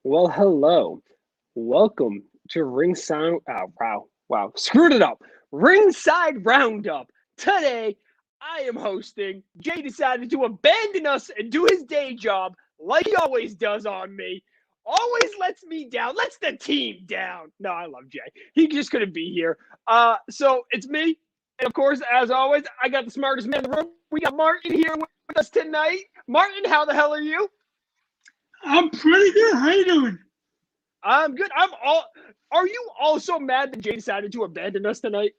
Well, hello. Welcome to Ringside. Wow. Screwed it up. Ringside Roundup. Today, I am hosting. Jay decided to abandon us and do his day job like he always does on me. Always lets me down, lets the team down. No, I love Jay. He just couldn't be here. So it's me. And of course, as always, I got the smartest man in the room. We got Martin here with us tonight. Martin, how the hell are you? I'm pretty good. How you doing? I'm good. Are you also mad that Jay decided to abandon us tonight?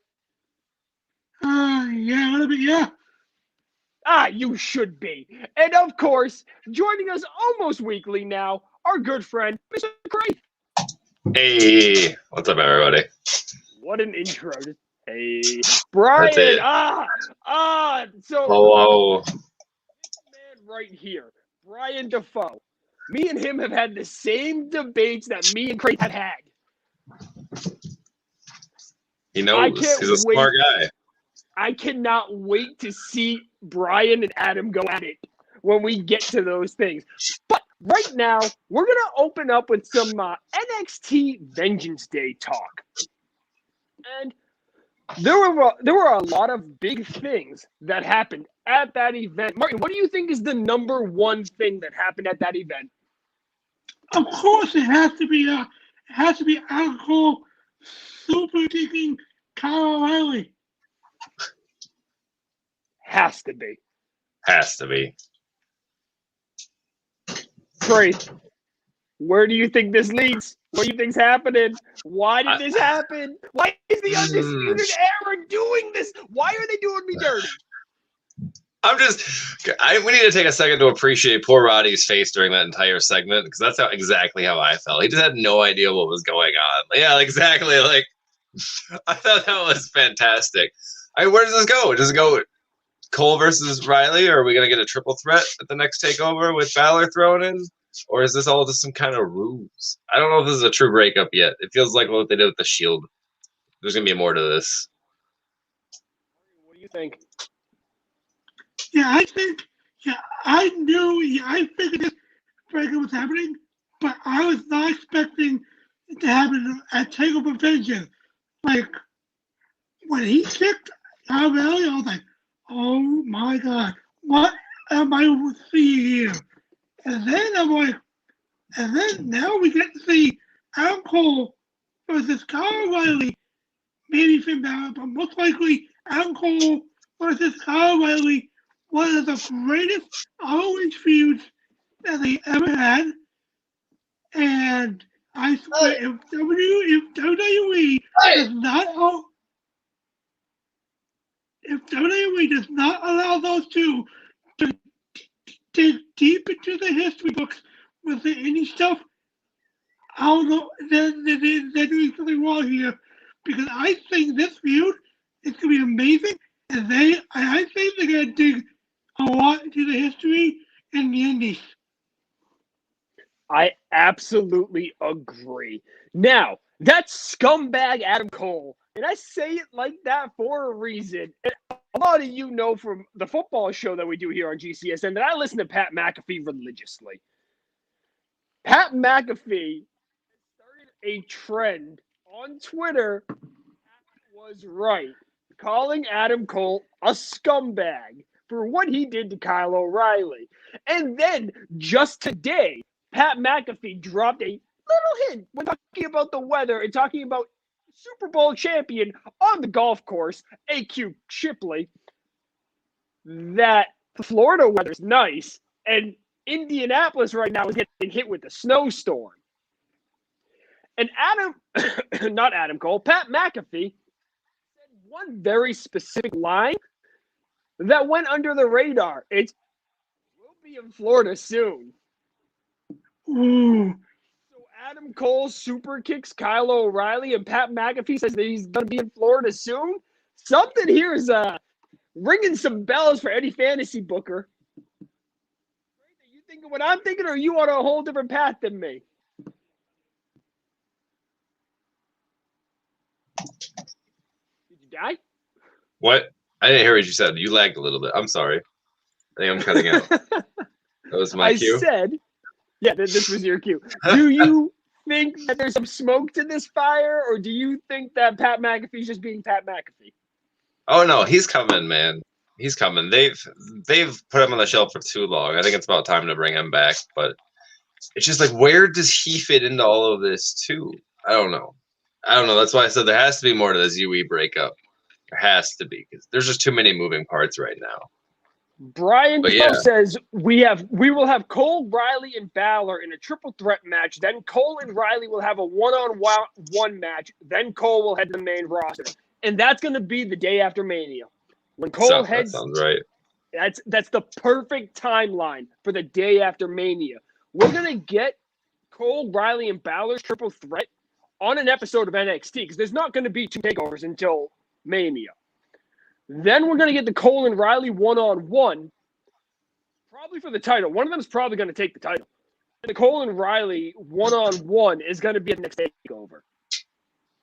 Yeah, a little bit, yeah. You should be. And of course, joining us almost weekly now, our good friend, Mr. Craig. Hey, what's up, everybody? What an intro. Hey, That's Brian. it. So Hello. man right here, Brian Defoe. Me and him have had the same debates that me and Craig have had. He I knows. can't He's a wait. smart guy. I cannot wait to see Brian and Adam go at it when we get to those things. But right now, we're going to open up with some NXT Vengeance Day talk. And there were a lot of big things that happened at that event. Martin, what do you think is the number one thing that happened at that event? Of course, it has to be alcohol super kicking Kyle O'Reilly. Has to be. Has to be. Craig, where do you think this leads? What do you think's happening? Why did this happen? Why is the Undisputed Era doing this? Why are they doing me dirty? We need to take a second to appreciate poor Roddy's face during that entire segment, because that's exactly how I felt. He just had no idea what was going on. Yeah, exactly. Like, I thought that was fantastic. Where does this go? Does it go Cole versus Riley, or are we going to get a triple threat at the next takeover with Balor thrown in? Or is this all just some kind of ruse? I don't know if this is a true breakup yet. It feels like what they did with the Shield. There's going to be more to this. What do you think? I figured this breakup was happening, but I was not expecting it to happen at TakeOver Vengeance. Like, when he kicked Kyle O'Reilly, I was like, oh my God, what am I seeing here? And then now we get to see Adam Cole versus Kyle O'Reilly, maybe Finn Balor, but most likely Adam Cole versus Kyle O'Reilly, one of the greatest ROH feuds that they ever had. And I swear, if WWE does not allow those two to dig deep into the history books with the indie stuff, I don't know. They're doing something wrong here, because I think this feud is gonna be amazing, and I think they're gonna dig a lot into the history and the indies. I absolutely agree. Now, that's scumbag Adam Cole, and I say it like that for a reason. And a lot of you know from the football show that we do here on GCSN that I listen to Pat McAfee religiously. Pat McAfee started a trend on Twitter. Was right, calling Adam Cole a scumbag for what he did to Kyle O'Reilly. And then just today, Pat McAfee dropped a little hint when talking about the weather and talking about Super Bowl champion on the golf course, AQ Shipley, that Florida weather's nice and Indianapolis right now is getting hit with a snowstorm. And not Adam Cole, Pat McAfee said one very specific line that went under the radar. It's, we'll be in Florida soon. Ooh, So Adam Cole super kicks Kyle O'Reilly, and Pat McAfee says that he's going to be in Florida soon. Something here is ringing some bells for any fantasy booker. Are you thinking what I'm thinking, or are you on a whole different path than me? Did you die? What? I didn't hear what you said. You lagged a little bit. I'm sorry. I think I'm cutting out. That was my I cue. said, Yeah, this was your cue. Do you think that there's some smoke to this fire, or do you think that Pat McAfee's just being Pat McAfee? Oh no, he's coming, man. He's coming. They've put him on the shelf for too long. I think it's about time to bring him back. But it's just like, where does he fit into all of this too? I don't know. That's why I said there has to be more to this UE breakup. There has to be, because there's just too many moving parts right now. Brian says we will have Cole, Riley, and Balor in a triple threat match. Then Cole and Riley will have a one-on-one match. Then Cole will head to the main roster, and that's going to be the day after Mania. When Cole heads, that sounds right. That's the perfect timeline for the day after Mania. We're going to get Cole, Riley, and Balor's triple threat on an episode of NXT, because there's not going to be 2 takeovers until Mania. Then we're going to get the Cole and Riley one-on-one, probably for the title. One of them is probably going to take the title. And the Cole and Riley one-on-one is going to be at the next takeover,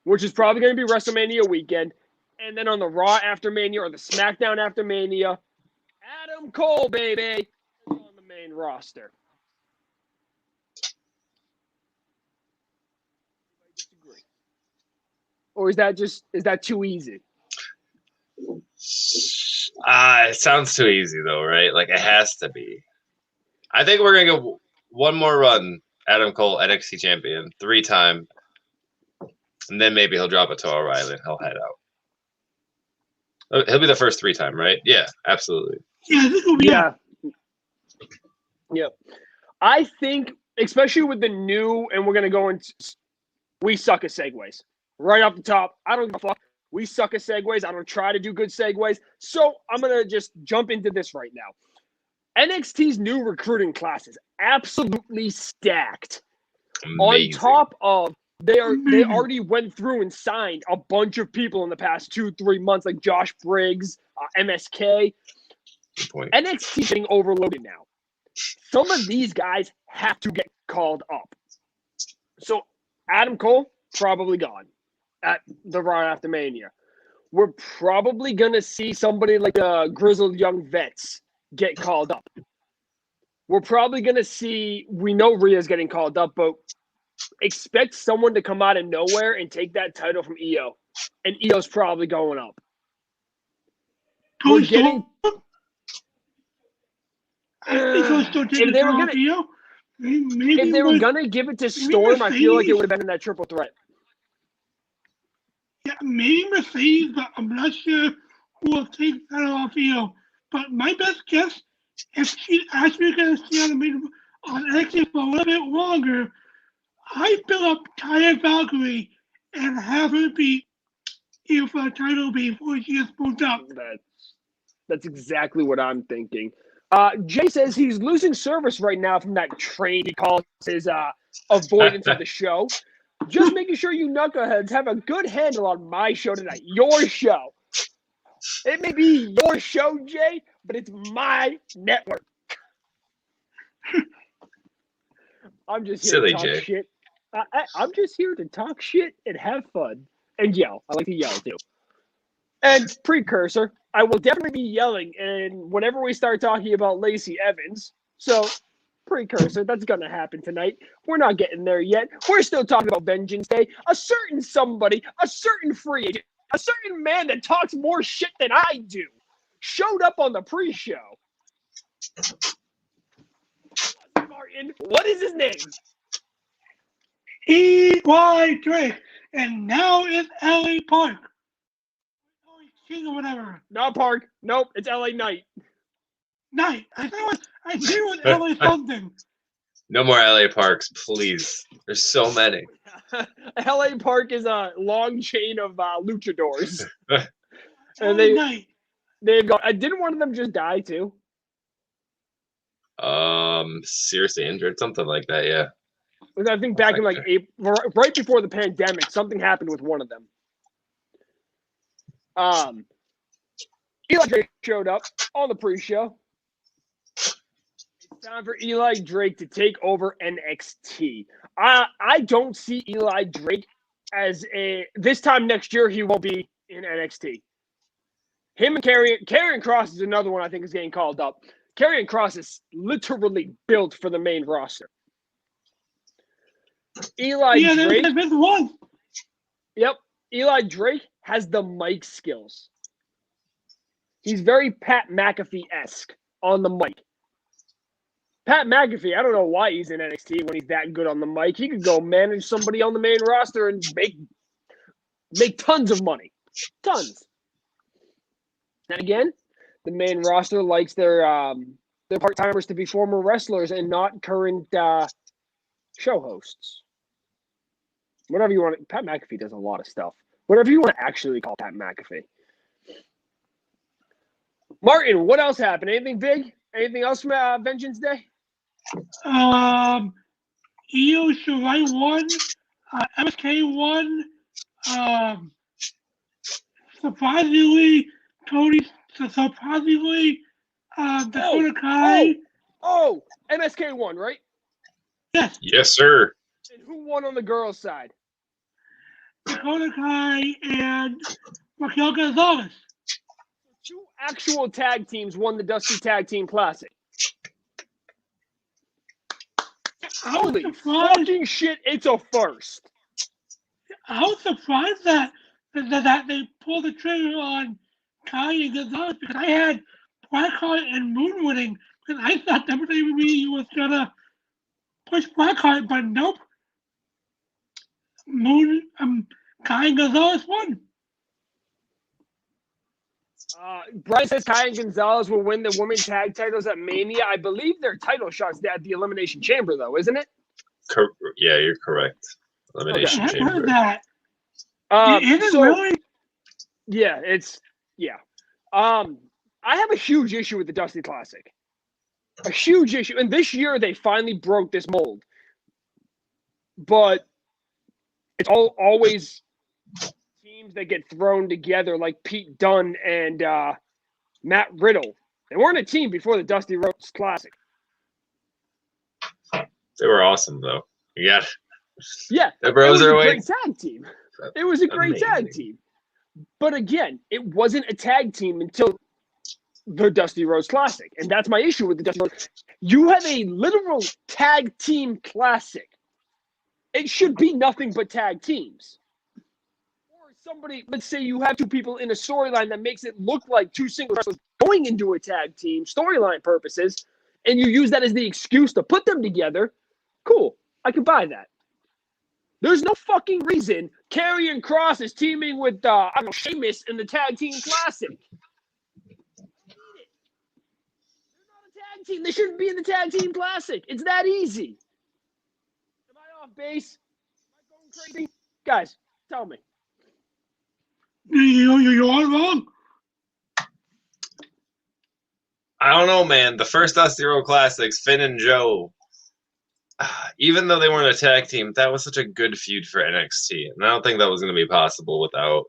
which is probably going to be WrestleMania weekend. And then on the Raw after Mania or the SmackDown after Mania, Adam Cole, baby, on the main roster. Or is that too easy? It sounds too easy though, right? Like, it has to be. I think we're gonna go one more run. Adam Cole, NXT champion, 3-time, and then maybe he'll drop it to O'Reilly and he'll head out. He'll be the first 3-time, right? Yeah, absolutely. Yeah, this will be Yep. I think, especially with the new, and we're gonna go into, we suck at segues. Right off the top, I don't give a fuck. We suck at segues. I don't try to do good segues. So I'm going to just jump into this right now. NXT's new recruiting class is absolutely stacked. Amazing. On top of, they already went through and signed a bunch of people in the past 2-3 months, like Josh Briggs, MSK. Good point. NXT's getting overloaded now. Some of these guys have to get called up. So Adam Cole, probably gone at the Raw after Mania. We're probably going to see somebody like Grizzled Young Vets get called up. We're probably going to see, we know Rhea's getting called up, but expect someone to come out of nowhere and take that title from EO. And EO's probably going up. We're getting... If they were gonna give it to Storm, I feel like it would have been in that triple threat. Yeah, maybe Mercedes, but I'm not sure who will take that off EO. But my best guess, if she's actually going to stay on NXT for a little bit longer, I build up Taya Valkyrie and have her be here for a title before she gets moved up. That's exactly what I'm thinking. Jay says he's losing service right now from that train he calls his avoidance of the show. Just making sure you knuckleheads have a good handle on my show tonight. Your show. It may be your show, Jay, but it's my network. I'm just here to talk shit. I'm just here to talk shit and have fun and yell. I like to yell too. And precursor, I will definitely be yelling, and whenever we start talking about Lacey Evans, so precursor, that's going to happen tonight. We're not getting there yet. We're still talking about Vengeance Day. A certain somebody, a certain free agent, a certain man that talks more shit than I do, showed up on the pre-show. Martin, what is his name? E.Y. Drake, and now it's L.A. Park. King or whatever. Not Park. Nope, it's L.A. Knight. Knight. I think it was L.A. something. No more LA Parks, please. There's so many. LA Park is a long chain of luchadors. And they've got. Didn't one of them just die too? Seriously injured, something like that. Yeah. I think back in like April, right before the pandemic, something happened with one of them. Eli Drake showed up on the pre-show. It's time for Eli Drake to take over NXT. I don't see Eli Drake as this time next year he won't be in NXT. Him and Karrion Kross is another one I think is getting called up. Karrion Kross is literally built for the main roster. Eli Yeah, Drake. there's one. Yep. Eli Drake has the mic skills. He's very Pat McAfee-esque on the mic. Pat McAfee, I don't know why he's in NXT when he's that good on the mic. He could go manage somebody on the main roster and make tons of money. Tons. And again, the main roster likes their part-timers to be former wrestlers and not current show hosts. Whatever you want. Pat McAfee does a lot of stuff. Whatever you want to actually call Pat McAfee. Martin, what else happened? Anything big? Anything else from Vengeance Day? Io Shirai won. MSK won. Surprisingly, Dakota Kai. Oh, MSK won, right? Yes, Yes, sir. And who won on the girls' side? Dakota Kai and Raquel Gonzalez. Two actual tag teams won the Dusty Tag Team Classic. Holy fucking shit, it's a first. I was surprised that they pulled the trigger on Kai and Gonzalez because I had Blackheart and Moon winning because I thought WWE was gonna push Blackheart, but nope. Kai and Gonzalez won. Brian says Kai and Gonzalez will win the women's tag titles at Mania. I believe their title shots at the Elimination Chamber, though, isn't it? Yeah, you're correct. Elimination I Chamber. heard that. Is it so, really? Yeah, yeah. I have a huge issue with the Dusty Classic. A huge issue. And this year they finally broke this mold. But it's always teams that get thrown together like Pete Dunne and Matt Riddle. They weren't a team before the Dusty Rhodes Classic. They were awesome, though. Yeah. The bros it was are a away. great tag team. It was a great tag team. But again, it wasn't a tag team until the Dusty Rhodes Classic. And that's my issue with the Dusty Rhodes. You have a literal tag team classic. It should be nothing but tag teams. Or somebody, let's say you have two people in a storyline that makes it look like two single wrestlers going into a tag team, storyline purposes, and you use that as the excuse to put them together. Cool. I can buy that. There's no fucking reason Karrion Kross is teaming with Sheamus in the Tag Team Classic. They're not a tag team. They shouldn't be in the Tag Team Classic. It's that easy. Am I off base? Am I going crazy? Guys, tell me. You're all wrong. I don't know, man. The first Dusty Road Classics, Finn and Joe, even though they weren't a tag team, that was such a good feud for NXT. And I don't think that was going to be possible without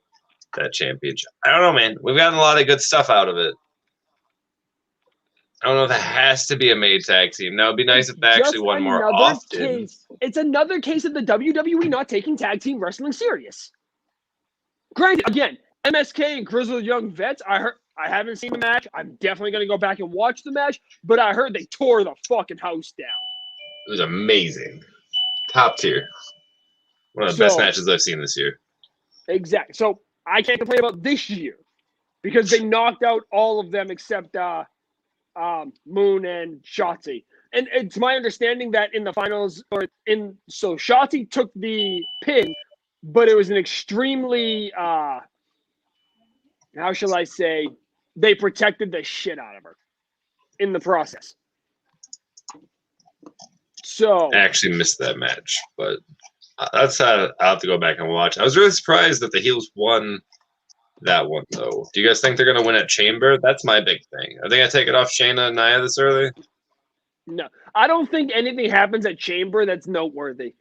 that championship. I don't know, man. We've gotten a lot of good stuff out of it. I don't know if it has to be a made tag team. Now, it'd be nice if they actually won more often. It's another case of the WWE not taking tag team wrestling serious. Granted, again, MSK and Grizzled Young Vets, I haven't seen the match. I'm definitely going to go back and watch the match, but I heard they tore the fucking house down. It was amazing. Top tier. One of the best matches I've seen this year. Exactly. So I can't complain about this year because they knocked out all of them except Moon and Shotzi. And it's my understanding that in the finals, so Shotzi took the pin, but it was an extremely, how shall I say, they protected the shit out of her in the process. So I actually missed that match, but that's I'll have to go back and watch. I was really surprised that the heels won that one, though. Do you guys think they're going to win at Chamber? That's my big thing. Are they going to take it off Shayna and Nia this early? No, I don't think anything happens at Chamber that's noteworthy.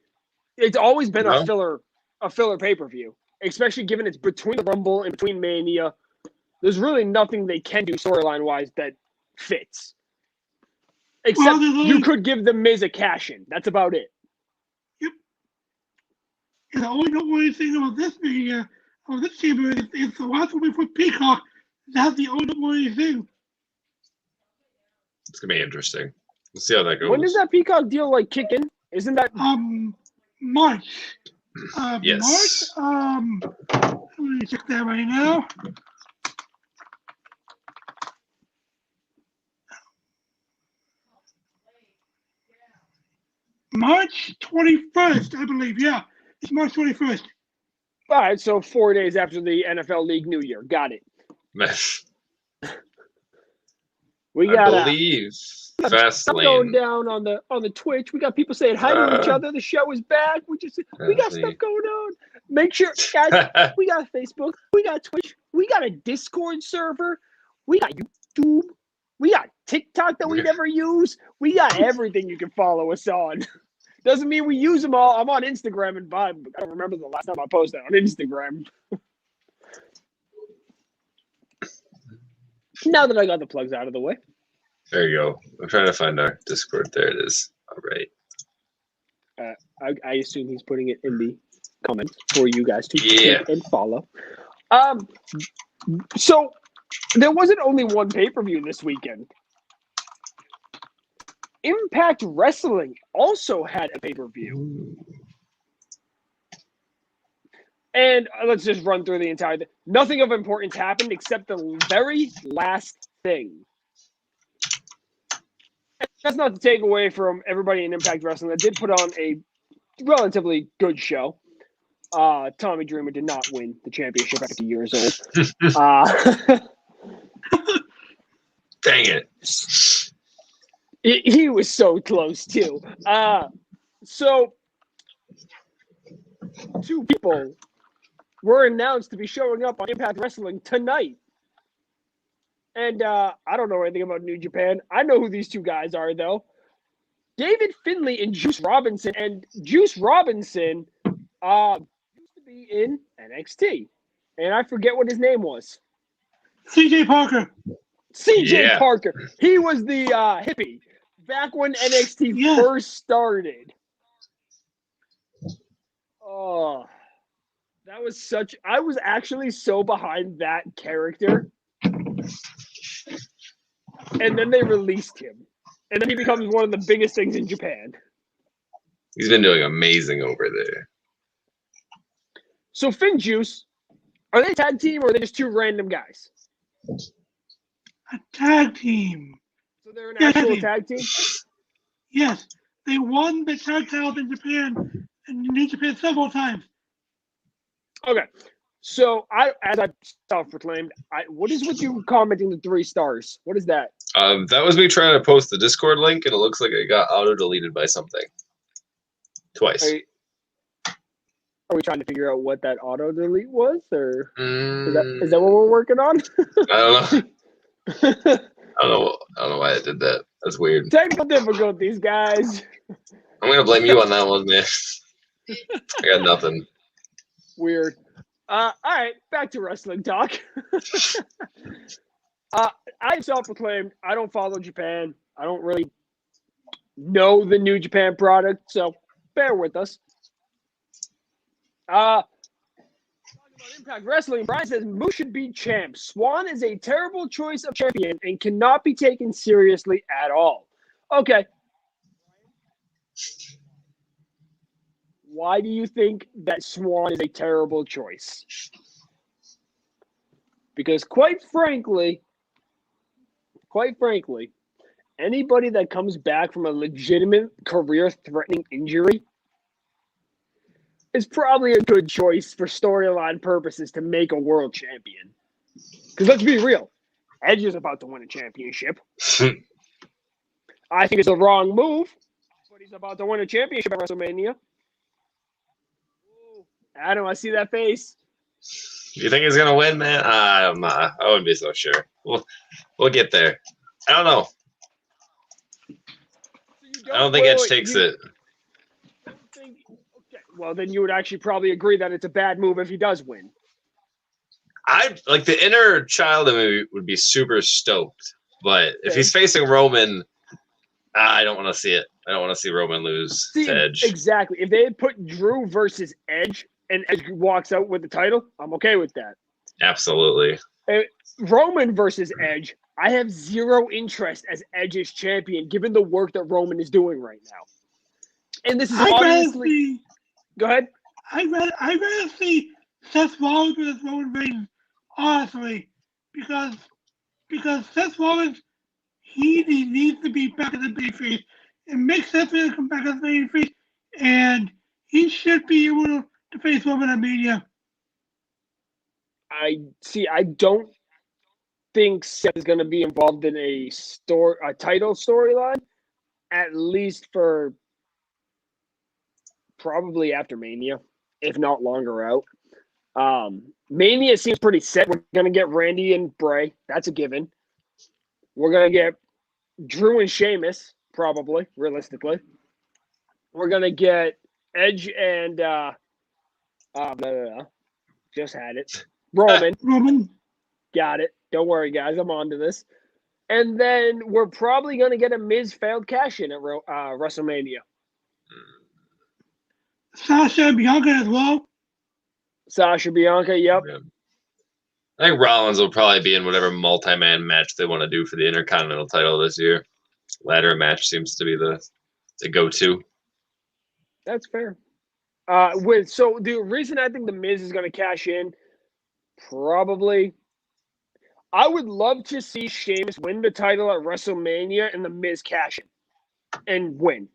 It's always been a filler pay-per-view, especially given it's between the Rumble and between Mania. There's really nothing they can do storyline-wise that fits. Except you could give the Miz a cash-in. That's about it. Yep. And the only noteworthy thing about this Mania, or this Chamber, is the last one we put Peacock. That's the only noteworthy thing. It's going to be interesting. We'll see how that goes. When does that Peacock deal kick in? Isn't that March. Yes. March. Let me check that right now. March 21st, I believe. Yeah, it's March 21st. All right, so 4 days after the NFL League New Year. Got it. We I got believe stuff Fastlane. going down on the Twitch. We got people saying hi to each other. The show is back. We got stuff going on. Make sure, guys. We got Facebook. We got Twitch. We got a Discord server. We got YouTube. We got TikTok that we never use. We got everything you can follow us on. Doesn't mean we use them all. I'm on Instagram and I don't remember the last time I posted on Instagram. Now that I got the plugs out of the way. There you go. I'm trying to find our Discord. There it is. All right. I assume he's putting it in the comments for you guys to Yeah. click and follow. So there wasn't only one pay-per-view this weekend. Impact Wrestling also had a pay-per-view. And let's just run through the entire thing. Nothing of importance happened except the very last thing. That's not to take away from everybody in Impact Wrestling that did put on a relatively good show. Tommy Dreamer did not win the championship at 50 years old. Dang it. He was so close, too. So, two people were announced to be showing up on Impact Wrestling tonight. And I don't know anything about New Japan. I know who these two guys are, though. David Finlay and Juice Robinson. And Juice Robinson used to be in NXT. And I forget what his name was. CJ Parker. CJ Parker. He was the hippie back when NXT first started. Oh, that was such. I was actually so behind that character. And then they released him. And then he becomes one of the biggest things in Japan. He's been doing amazing over there. So Finn Juice, are they a tag team or are they just two random guys? A tag team. So they're an actual tag team? Yes. They won the tag titles in Japan and in New Japan several times. Okay. So as I self-proclaimed, what is with you commenting the 3 stars? What is that? That was me trying to post the Discord link, and it looks like it got auto-deleted by something. Twice. Are we trying to figure out what that auto-delete was? Or is that what we're working on? I don't know. I don't know why it did that. That's weird. Technical difficulties, guys. I'm going to blame you on that one, man. I got nothing. Weird. All right, back to wrestling talk. I self-proclaimed I don't follow Japan. I don't really know the New Japan product, so bear with us. Talking about Impact Wrestling, Brian says Moose should be champ. Swan is a terrible choice of champion and cannot be taken seriously at all. Okay. Why do you think that Swan is a terrible choice? Because quite frankly, anybody that comes back from a legitimate career-threatening injury is probably a good choice for storyline purposes to make a world champion. Because let's be real, Edge is about to win a championship. I think it's the wrong move, but he's about to win a championship at WrestleMania. Adam, I see that face. You think he's gonna win, man? I wouldn't be so sure. We'll get there. I don't know. I don't think Edge takes it. Okay, well, then you would actually probably agree that it's a bad move if he does win. I like the inner child of me would be super stoked, but if he's facing Roman, I don't want to see it. I don't want to see Roman lose to Edge. Exactly. If they had put Drew versus Edge and Edge walks out with the title, I'm okay with that. Absolutely. Roman versus Edge, I have zero interest as Edge's champion, given the work that Roman is doing right now. And this is obviously Go ahead. I'd rather see Seth Rollins versus Roman Reigns, honestly, because Seth Rollins he needs to be back in the babyface. It makes sense for him to come back as a babyface, and he should be able to face Roman at Mania. I see. I don't think Seth is going to be involved in a title storyline, at least for probably after Mania, if not longer out. Mania seems pretty set. We're going to get Randy and Bray. That's a given. We're going to get Drew and Sheamus, probably, realistically. We're going to get Edge and just had it. Roman. Got it. Don't worry, guys. I'm on to this. And then we're probably going to get a Miz failed cash-in at WrestleMania. Sasha and Bianca as well. Sasha, Bianca, yep. Yeah. I think Rollins will probably be in whatever multi-man match they want to do for the Intercontinental title this year. Ladder match seems to be the go-to. That's fair. So the reason I think the Miz is going to cash in, probably, I would love to see Sheamus win the title at WrestleMania and the Miz cash in and win.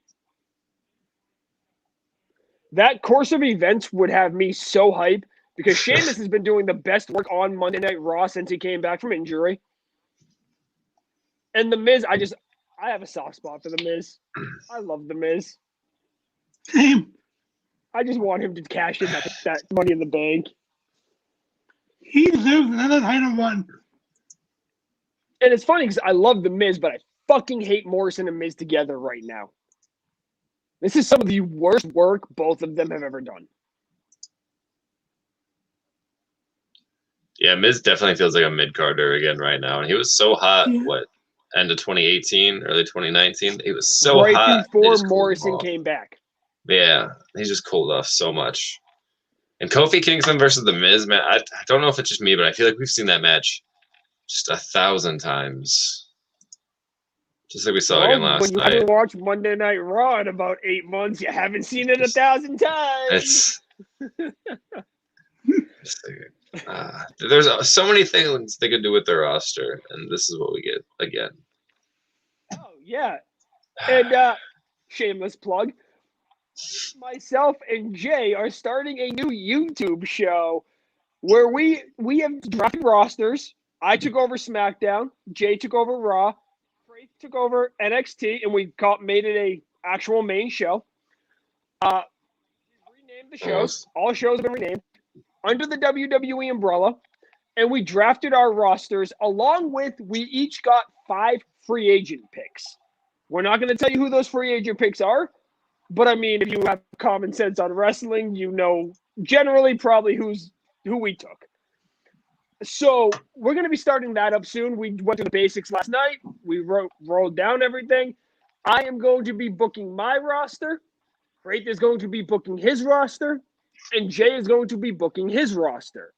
That course of events would have me so hyped because Sheamus has been doing the best work on Monday Night Raw since he came back from injury. And the Miz, I have a soft spot for the Miz. I love the Miz. Same. I just want him to cash in that Money in the Bank. He deserves another title run. And it's funny because I love the Miz, but I fucking hate Morrison and Miz together right now. This is some of the worst work both of them have ever done. Yeah, Miz definitely feels like a mid-carder again right now. And he was so hot, end of 2018, early 2019? He was so hot. Right before Morrison came back. Yeah, he just cooled off so much. And Kofi Kingston versus The Miz, man, I don't know if it's just me, but I feel like we've seen that match just 1,000 times. Just like we saw again last when you night. haven't watched Monday Night Raw in about 8 months, you haven't seen it 1,000 times. There's so many things they could do with their roster, and this is what we get again. Oh, yeah. And shameless plug. Myself and Jay are starting a new YouTube show where we have drafted rosters. I took over SmackDown. Jay took over Raw. Faith took over NXT, and we made it a actual main show. We renamed the shows. All shows have been renamed under the WWE umbrella, and we drafted our rosters along with we each got 5 free agent picks. We're not going to tell you who those free agent picks are, but I mean, if you have common sense on wrestling, you know generally probably who we took. So we're going to be starting that up soon. We went through the basics last night. We rolled down everything. I am going to be booking my roster. Wraith is going to be booking his roster. And Jay is going to be booking his roster.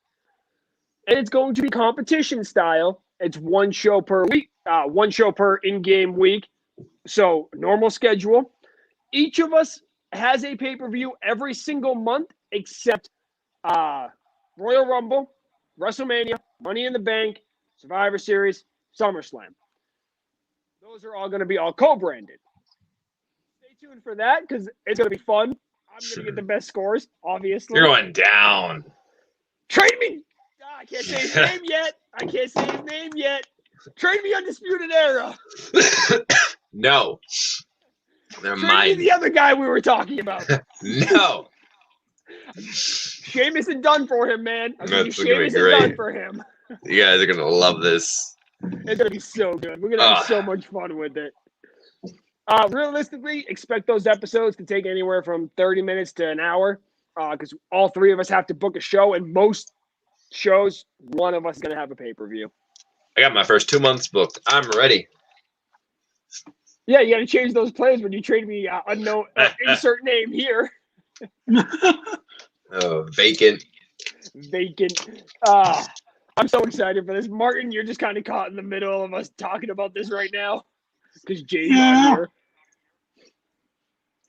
And it's going to be competition style. It's 1 show per week, 1 show per in-game week. So normal schedule. Each of us has a pay-per-view every single month except Royal Rumble, WrestleMania, Money in the Bank, Survivor Series, SummerSlam. Those are all going to be all co-branded. Stay tuned for that because it's going to be fun. I'm going to get the best scores, obviously. You're going down. Trade me. I can't say his name yet. Trade me Undisputed Era. No. They're Trade mine. me the other guy we were talking about. No. Sheamus is done for him, man. That's Sheamus is done for him. You guys are going to love this. It's going to be so good. We're going to have so much fun with it. Realistically, expect those episodes to take anywhere from 30 minutes to an hour because all 3 of us have to book a show, and most shows, one of us is going to have a pay-per-view. I got my first 2 months booked. I'm ready. Yeah, you got to change those plans when you trade me unknown insert name here. Oh, vacant. I'm so excited for this. Martin, you're just kind of caught in the middle of us talking about this right now because Jay's on here.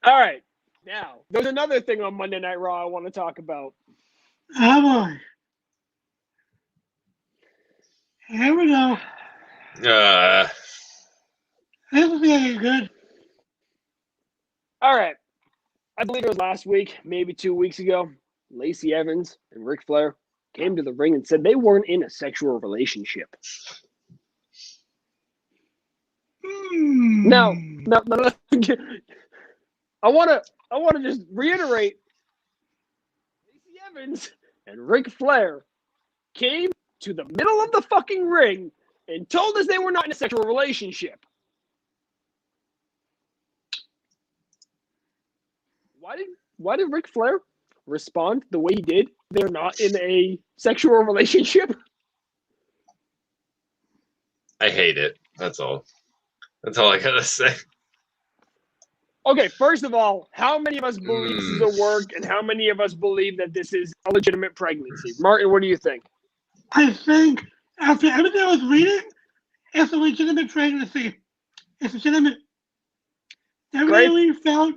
All right. Now, there's another thing on Monday Night Raw I want to talk about. Oh boy. Here we go. This is getting good. All right. I believe it was last week, maybe 2 weeks ago. Lacey Evans and Ric Flair came to the ring and said they weren't in a sexual relationship. Now, I want to just reiterate. Lacey Evans and Ric Flair came to the middle of the fucking ring and told us they were not in a sexual relationship. Why did Ric Flair respond the way he did? They're not in a sexual relationship. I hate it. That's all. That's all I gotta say. Okay, first of all, how many of us believe this is a work, and how many of us believe that this is a legitimate pregnancy? Martin, what do you think? I think after everything I was reading, it's a legitimate pregnancy. It's legitimate. Everything we found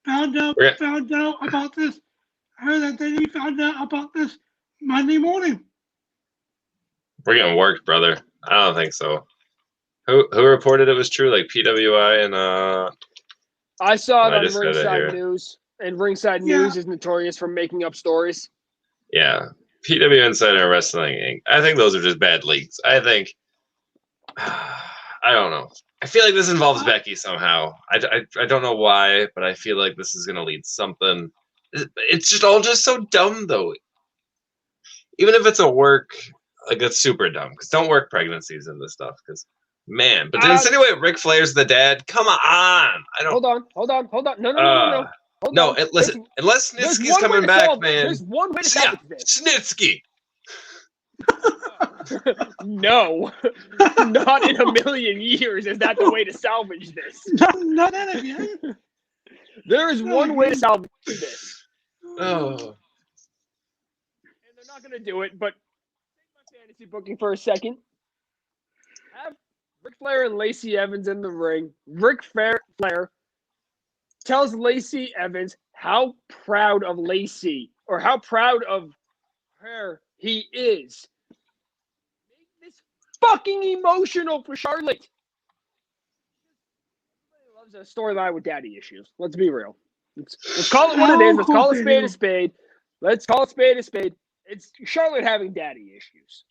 out about this. I heard that they found out about this Monday morning. We're getting worked, brother. I don't think so. Who reported it was true? Like PWI and I saw it I on just got it Ringside here. News, and Ringside News is notorious for making up stories. Yeah. PW Insider Wrestling Inc. I think those are just bad leaks. I think I don't know. I feel like this involves Becky somehow. I don't know why, but I feel like this is gonna lead something. It's just all just so dumb though. Even if it's a work, like it's super dumb. Because don't work pregnancies and this stuff. Because man, but to insinuate Ric Flair's the dad, come on. I don't. Hold on. No. Hold on. Listen, unless Snitsky's coming back, man. There's one way to salvage this. Snitsky. No, not in a million years is that the way to salvage this. Not that again. There is one way to salvage this. Oh. And they're not going to do it, but take my fantasy booking for a second. Have Ric Flair and Lacey Evans in the ring. Ric Flair tells Lacey Evans how proud of Lacey, or how proud of her he is. Make this fucking emotional for Charlotte. Everybody loves a storyline with daddy issues. Let's be real. Let's call it what it is. Let's call a spade a spade. Let's call a spade a spade. It's Charlotte having daddy issues.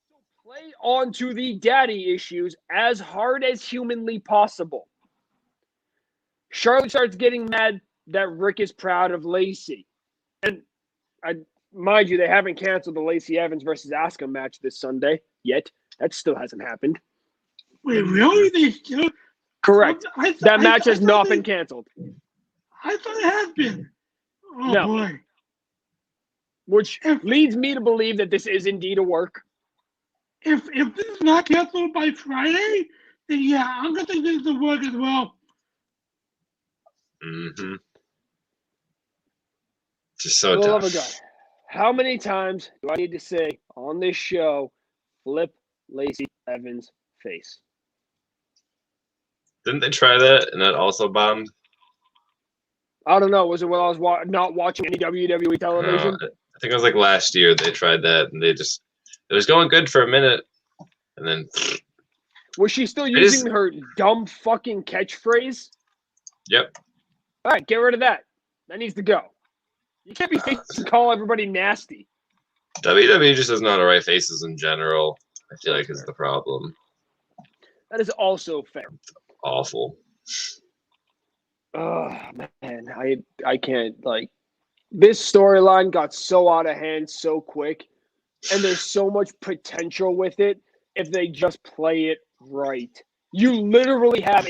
So play onto the daddy issues as hard as humanly possible. Charlotte starts getting mad that Rick is proud of Lacey. And mind you, they haven't canceled the Lacey Evans versus Asuka match this Sunday yet. That still hasn't happened. Wait, really? They still? Correct. That match has not been canceled. I thought it had been. Oh, no. Boy. Which leads me to believe that this is indeed a work. If this is not canceled by Friday, then yeah, I'm going to think this is a work as well. Mm-hmm. Just so tough. Love of God. How many times do I need to say on this show, flip Lacey Evans' face? Didn't they try that and that also bombed? I don't know. Was it when I was not watching any WWE television? I think it was like last year they tried that and it was going good for a minute and then. Was she still using her dumb fucking catchphrase? Yep. All right, get rid of that. That needs to go. You can't be facing call everybody nasty. WWE just doesn't know how to write faces in general. I feel like is the problem. That is also fair. Awful. Oh man, I can't this storyline got so out of hand so quick, and there's so much potential with it if they just play it right. You literally have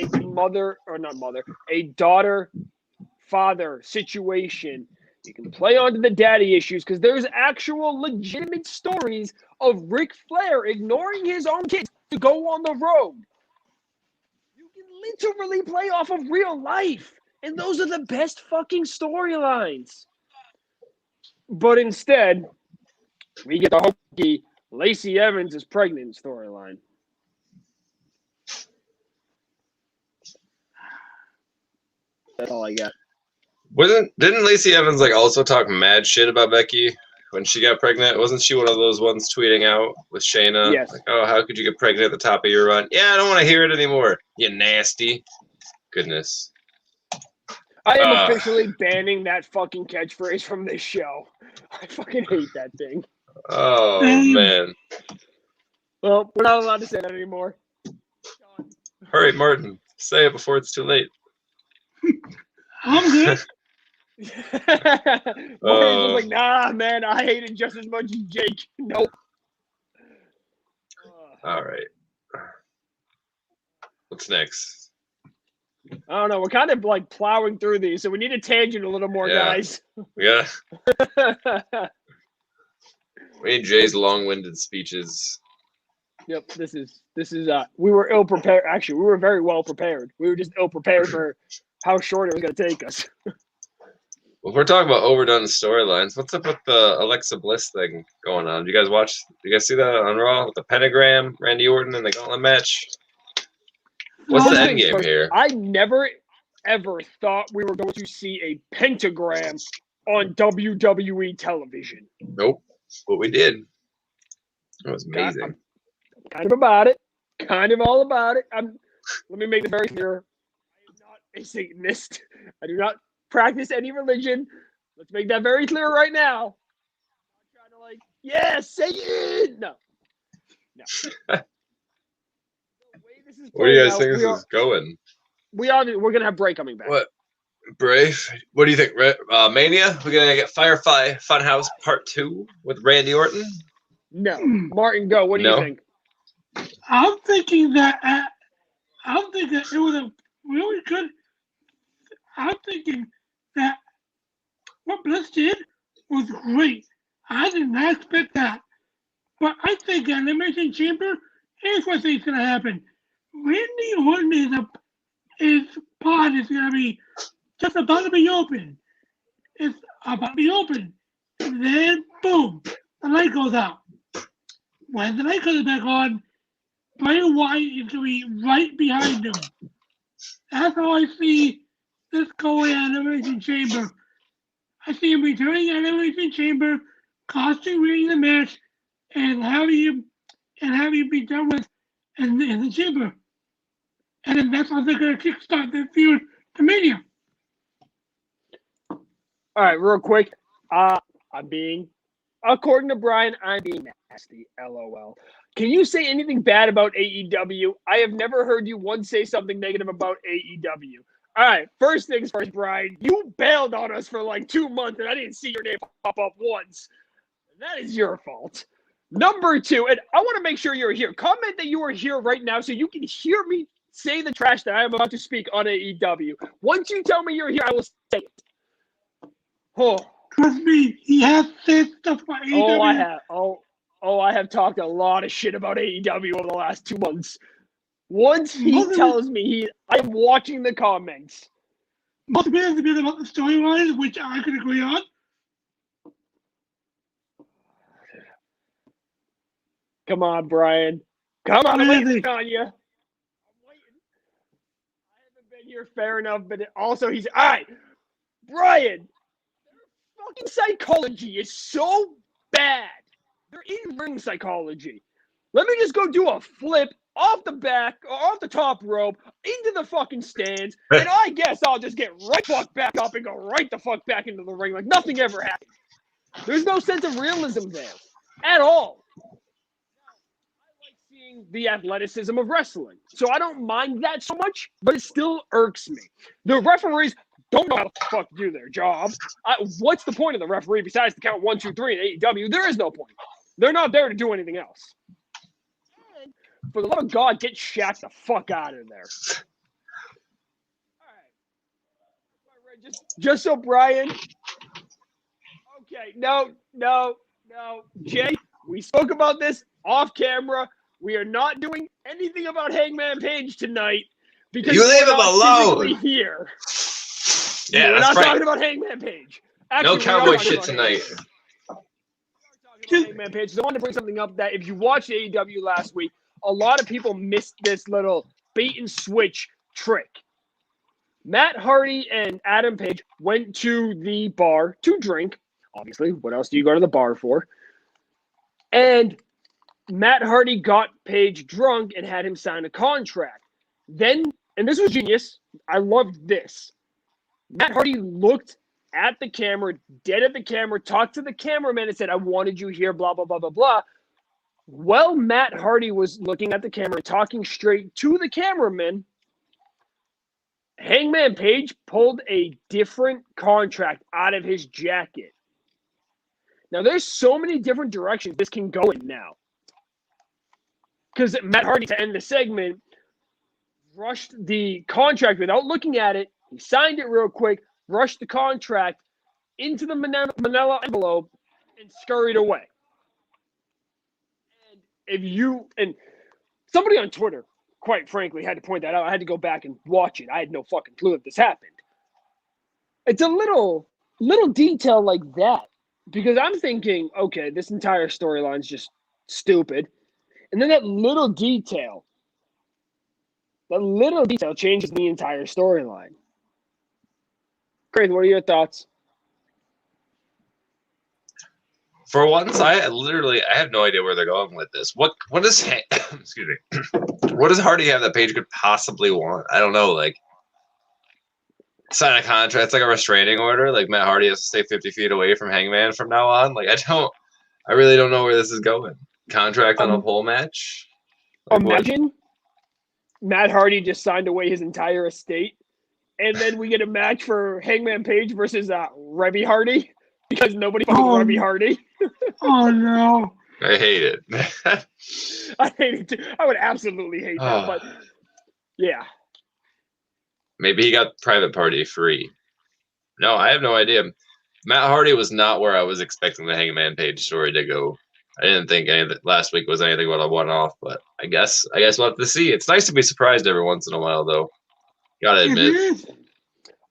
a daughter-father situation. You can play onto the daddy issues because there's actual legitimate stories of Ric Flair ignoring his own kids to go on the road. You can literally play off of real life. And those are the best fucking storylines. But instead, we get the hokey Lacey Evans is pregnant storyline. That's all I got. Didn't Lacey Evans like also talk mad shit about Becky when she got pregnant? Wasn't she one of those ones tweeting out with Shayna? Yes. Like, oh, how could you get pregnant at the top of your run? Yeah, I don't want to hear it anymore. You nasty. Goodness. I am officially banning that fucking catchphrase from this show. I fucking hate that thing. Oh man. Well, we're not allowed to say that anymore. Hurry, Martin. Say it before it's too late. I'm good. Martin's just like, nah, man, I hate it just as much as Jake. Nope. All right. What's next? I don't know. We're kind of like plowing through these, so we need a tangent a little more, guys. Yeah. We need Jay's long-winded speeches. Yep, this is we were ill prepared. Actually, we were very well prepared. We were just ill prepared for how short it was going to take us. Well, if we're talking about overdone storylines, what's up with the Alexa Bliss thing going on? Did you guys see that on Raw with the pentagram, Randy Orton, and the gauntlet match? What's the end game here? I never, ever thought we were going to see a pentagram on WWE television. Nope. But we did. It was amazing. I'm kind of about it. Kind of all about it. Let me make it very clear. I am not a Satanist. I do not practice any religion. Let's make that very clear right now. I'm not trying to Satan! No. Where do you guys think this is going? We're gonna have Bray coming back. What? Brave? What do you think? Mania? We're gonna get Firefly Funhouse Part 2 with Randy Orton? No. Martin, go. What do you think? I'm thinking that it was a really good. I'm thinking that what Bliss did was great. I did not expect that. But I think an Elimination Chamber, here's what I think is going to happen. Randy Orton his pod is going to be just about to be open. It's about to be open. And then, boom, the light goes out. When the light comes back on, Bray Wyatt is going to be right behind him. That's how I see this going at Elimination Chamber. I see him returning at Elimination Chamber, costing winning the match, and having him be done with in the chamber. And then that's how they're going to kickstart the feud to Mania. All right, real quick. According to Brian, I'm being nasty. LOL. Can you say anything bad about AEW? I have never heard you once say something negative about AEW. All right, first things first, Brian. You bailed on us for like 2 months, and I didn't see your name pop up once. That is your fault. Number two, and I want to make sure you're here. Comment that you are here right now so you can hear me say the trash that I am about to speak on AEW. Once you tell me you're here, I will say it. Oh. Trust me, he has said stuff about AEW. Oh, I have. I have talked a lot of shit about AEW over the last 2 months. Once he tells me I'm watching the comments. Most of it has been about the storylines, which I could agree on. Come on, Brian. Come on, I'm waiting on you. I'm waiting. I haven't been here fair enough, but also he's all right. Brian, their fucking psychology is so bad. They're in ring psychology. Let me just go do a flip off the back, or off the top rope, into the fucking stands, and I guess I'll just get right fuck back up and go right the fuck back into the ring like nothing ever happened. There's no sense of realism there at all. The athleticism of wrestling. So I don't mind that so much, but it still irks me. The referees don't know how the fuck to do their job. What's the point of the referee besides to count 1, 2, 3 in AEW? There is no point. They're not there to do anything else. And for the love of God, get Shaq the fuck out of there. All right. Just so Brian. Okay, no. Jay, we spoke about this off camera. We are not doing anything about Hangman Page tonight because you leave him alone here. Yeah, we're that's not talking about Hangman Page. Actually, no cowboy shit tonight. Hangman Page. So I want to bring something up that if you watched AEW last week, a lot of people missed this little bait and switch trick. Matt Hardy and Adam Page went to the bar to drink. Obviously, what else do you go to the bar for? And Matt Hardy got Page drunk and had him sign a contract. Then, and this was genius, I loved this. Matt Hardy looked at the camera, dead at the camera, talked to the cameraman and said, I wanted you here, blah, blah, blah, blah, blah. Well, Matt Hardy was looking at the camera, talking straight to the cameraman. Hangman Page pulled a different contract out of his jacket. Now, there's so many different directions this can go in now. Because Matt Hardy, to end the segment, rushed the contract without looking at it. He signed it real quick, rushed the contract into the manila envelope, and scurried away. And somebody on Twitter, quite frankly, had to point that out. I had to go back and watch it. I had no fucking clue that this happened. It's a little detail like that. Because I'm thinking, okay, this entire storyline is just stupid. And then that little detail changes the entire storyline. Craig, what are your thoughts? For once, I have no idea where they're going with this. What is excuse me? What does Hardy have that Page could possibly want? I don't know. Like, sign a contract. It's like a restraining order. Like, Matt Hardy has to stay 50 feet away from Hangman from now on. Like, I really don't know where this is going. Contract on a pole match. Like, imagine Matt Hardy just signed away his entire estate, and then we get a match for Hangman Page versus Reby Hardy because nobody fucks Reby Hardy. Oh no! I hate it. I hate it too. I would absolutely hate that, but yeah. Maybe he got private party free. No, I have no idea. Matt Hardy was not where I was expecting the Hangman Page story to go. I didn't think last week was anything but a one-off, but I guess we'll have to see. It's nice to be surprised every once in a while, though. Gotta admit.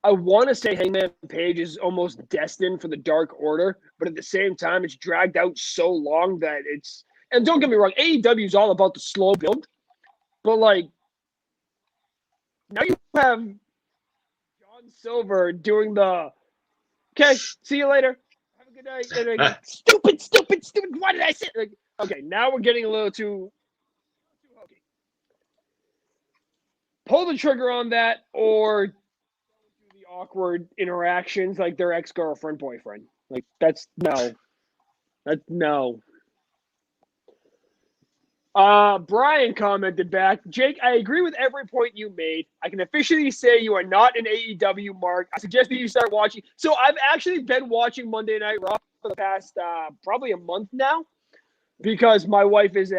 I want to say Hangman Page is almost destined for the Dark Order, but at the same time, it's dragged out so long that it's... And don't get me wrong, AEW is all about the slow build, but, like, now you have John Silver doing the, okay, see you later. Have a good night. And like, stupid. Why did I say? Like, okay, now we're getting a little too hokey. Pull the trigger on that, or do the awkward interactions like their ex-girlfriend, boyfriend. Like, that's no. That's no. Brian commented back, Jake, I agree with every point you made. I can officially say you are not an AEW mark. I suggest that you start watching. So I've actually been watching Monday Night Raw for the past probably a month now because my wife is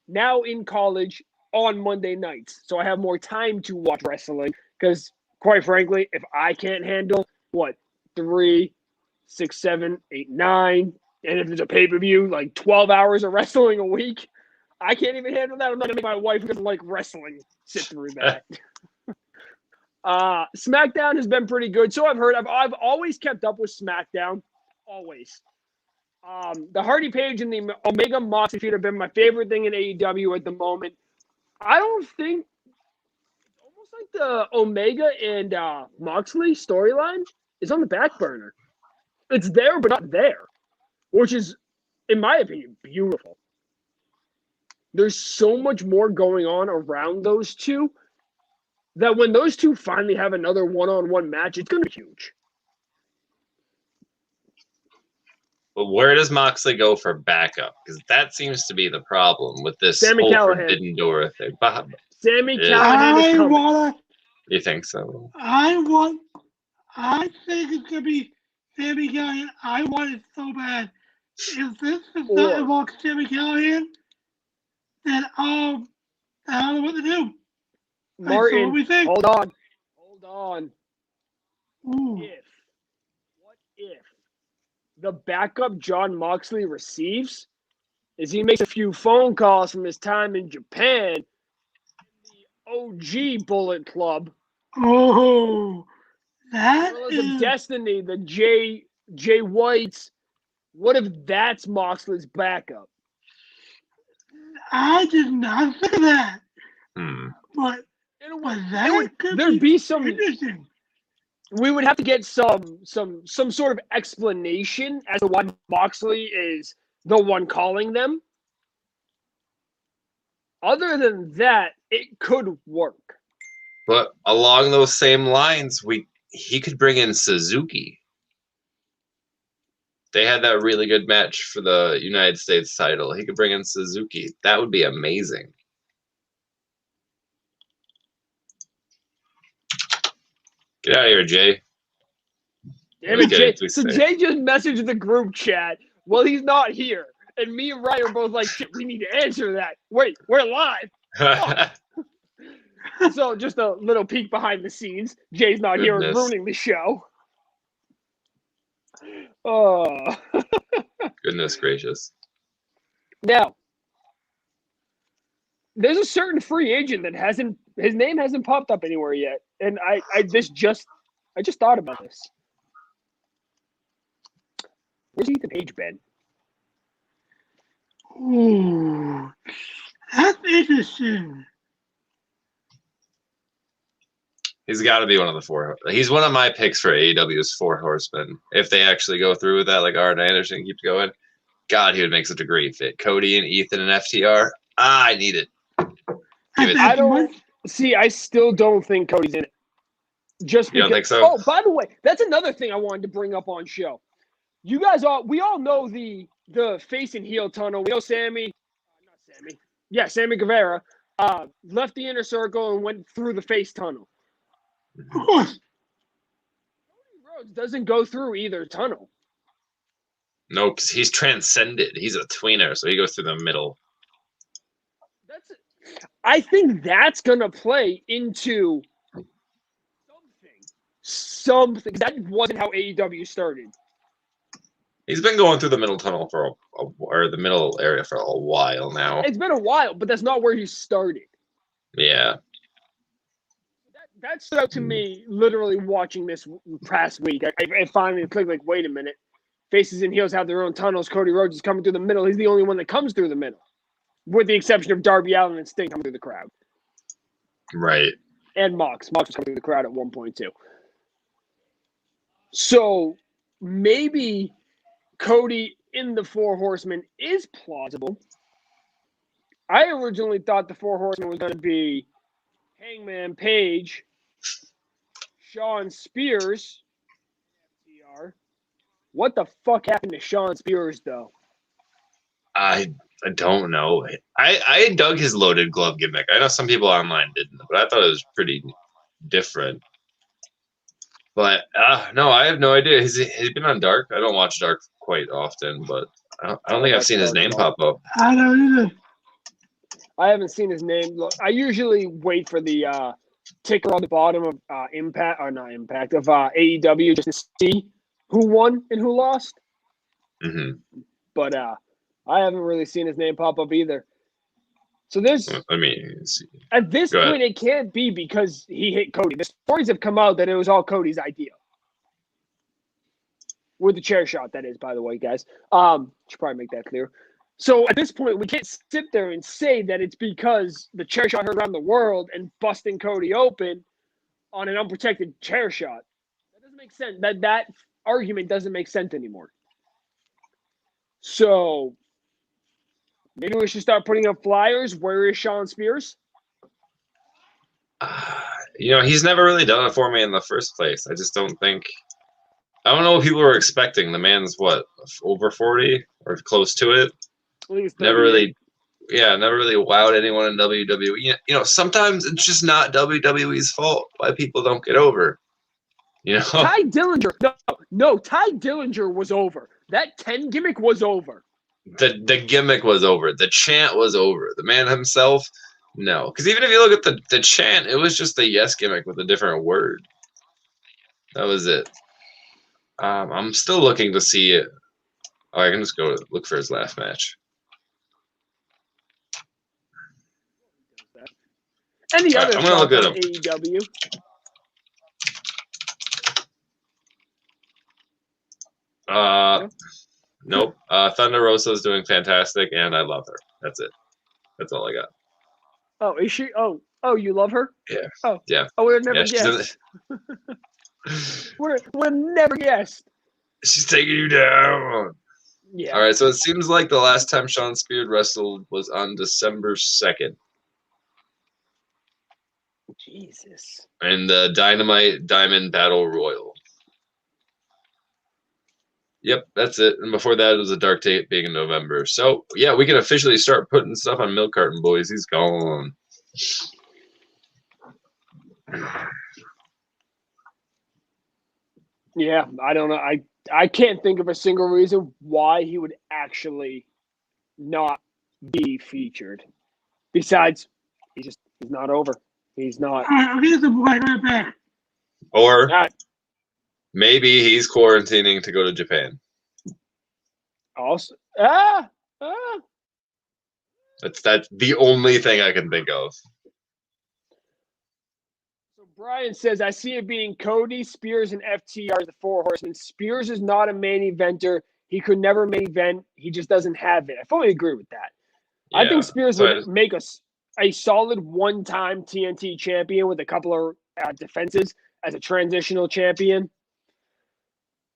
now in college on Monday nights. So I have more time to watch wrestling because, quite frankly, if I can't handle, 3, 6, 7, 8, 9, and if there's a pay-per-view, like 12 hours of wrestling a week, I can't even handle that. I'm not going to make my wife who doesn't like wrestling sit through that. SmackDown has been pretty good. So I've heard. I've always kept up with SmackDown. Always. The Hardy Page and the Omega Moxley feud have been my favorite thing in AEW at the moment. I don't think... It's almost like the Omega and Moxley storyline is on the back burner. It's there, but not there. Which is, in my opinion, beautiful. There's so much more going on around those two that when those two finally have another one-on-one match, it's going to be huge. But where does Moxley go for backup? Because that seems to be the problem with this Sammy whole Callahan. Forbidden Door thing. Sammy Callahan is coming. You think so? I think it's going to be Sammy Callahan. I want it so bad. If this does not involve Sammy Callahan, then I don't know what to do. Martin, so what we think? hold on. Ooh. What if the backup John Moxley receives is he makes a few phone calls from his time in Japan, the OG Bullet Club. Oh, that is of Destiny, the Jay Whites. What if that's Moxley's backup? I did not think of that. Hmm. But In a way, that could there'd be some interesting. we would have to get some sort of explanation as to why Moxley is the one calling them. Other than that, it could work. But along those same lines, he could bring in Suzuki. They had that really good match for the United States title. He could bring in Suzuki. That would be amazing. Get out of here, Jay. Damn it, Jay. So Jay just messaged the group chat. Well, he's not here. And me and Ryan are both like, shit, we need to answer that. Wait, we're live. So just a little peek behind the scenes. Jay's not here and ruining the show. Oh. Goodness gracious. Now, there's a certain free agent that his name hasn't popped up anywhere yet. And I just thought about this. Where's Ethan Page been? Ooh, that's interesting. He's got to be one of the four. He's one of my picks for AEW's Four Horsemen. If they actually go through with that, like Arn Anderson keeps going, God, he would make such a great fit. Cody and Ethan and FTR. I need it. I don't see. I still don't think Cody's in it. Just because. You don't think so? Oh, by the way, that's another thing I wanted to bring up on show. You guys we all know the face and heel tunnel. We know Sammy Guevara left the inner circle and went through the face tunnel. Of course. Cody Rhodes doesn't go through either tunnel. No, because he's transcended. He's a tweener, so he goes through the middle. I think that's gonna play into something. That wasn't how AEW started. He's been going through the middle tunnel or the middle area for a while now. It's been a while, but that's not where he started. Yeah. That stood out to me literally watching this past week. I finally clicked, like, wait a minute. Faces and heels have their own tunnels. Cody Rhodes is coming through the middle. He's the only one that comes through the middle, with the exception of Darby Allin and Sting coming through the crowd. Right. And Mox. Mox was coming through the crowd at one point, too. So maybe Cody in the Four Horsemen is plausible. I originally thought the Four Horsemen was going to be Hangman Page, Shawn Spears, FTR. What the fuck happened to Shawn Spears, though? I don't know. I dug his loaded glove gimmick. I know some people online didn't, but I thought it was pretty different. But no, I have no idea. Has he been on Dark? I don't watch Dark quite often, but I don't think I've seen his name pop up. I don't either. I haven't seen his name. Look, I usually wait for the ticker on the bottom of Impact, or not Impact, of AEW, just to see who won and who lost. Mm-hmm. But I haven't really seen his name pop up either. So there's. Let me see. At this point, it can't be because he hit Cody. The stories have come out that it was all Cody's idea. With the chair shot, that is, by the way, guys. Should probably make that clear. So at this point, we can't sit there and say that it's because the chair shot heard around the world and busting Cody open on an unprotected chair shot. That doesn't make sense. That argument doesn't make sense anymore. So maybe we should start putting up flyers. Where is Shawn Spears? He's never really done it for me in the first place. I just don't think. I don't know what people were expecting. The man's what, over 40 or close to it. Never really wowed anyone in WWE. Sometimes it's just not WWE's fault why people don't get over. Ty Dillinger. No, Ty Dillinger was over. That 10 gimmick was over. The gimmick was over. The chant was over. The man himself, no. Because even if you look at the chant, it was just the yes gimmick with a different word. That was it. I'm still looking to see it. Oh, I can just go look for his last match. Any other I'm gonna look at him. AEW? Nope. Thunder Rosa is doing fantastic, and I love her. That's it. That's all I got. Oh, is she? Oh, you love her? Yeah. Oh, yeah. I would have never guessed. Would have never guessed. She's taking you down. Yeah. All right, so it seems like the last time Sean Spears wrestled was on December 2nd. Jesus. In the Dynamite Diamond Battle Royal. Yep, that's it. And before that, it was a dark tape being in November. So, yeah, we can officially start putting stuff on Milk Carton, boys. He's gone. Yeah, I don't know. I can't think of a single reason why he would actually not be featured. Besides, he's not over. He's not. I'll get the boy right back. Or Not maybe he's quarantining to go to Japan. also. That's the only thing I can think of. So Brian says, I see it being Cody, Spears, and FTR as the Four Horsemen. Spears is not a main eventer. He could never main event. He just doesn't have it. I fully agree with that. Yeah, I think Spears so would make us a solid one-time TNT champion with a couple of defenses as a transitional champion.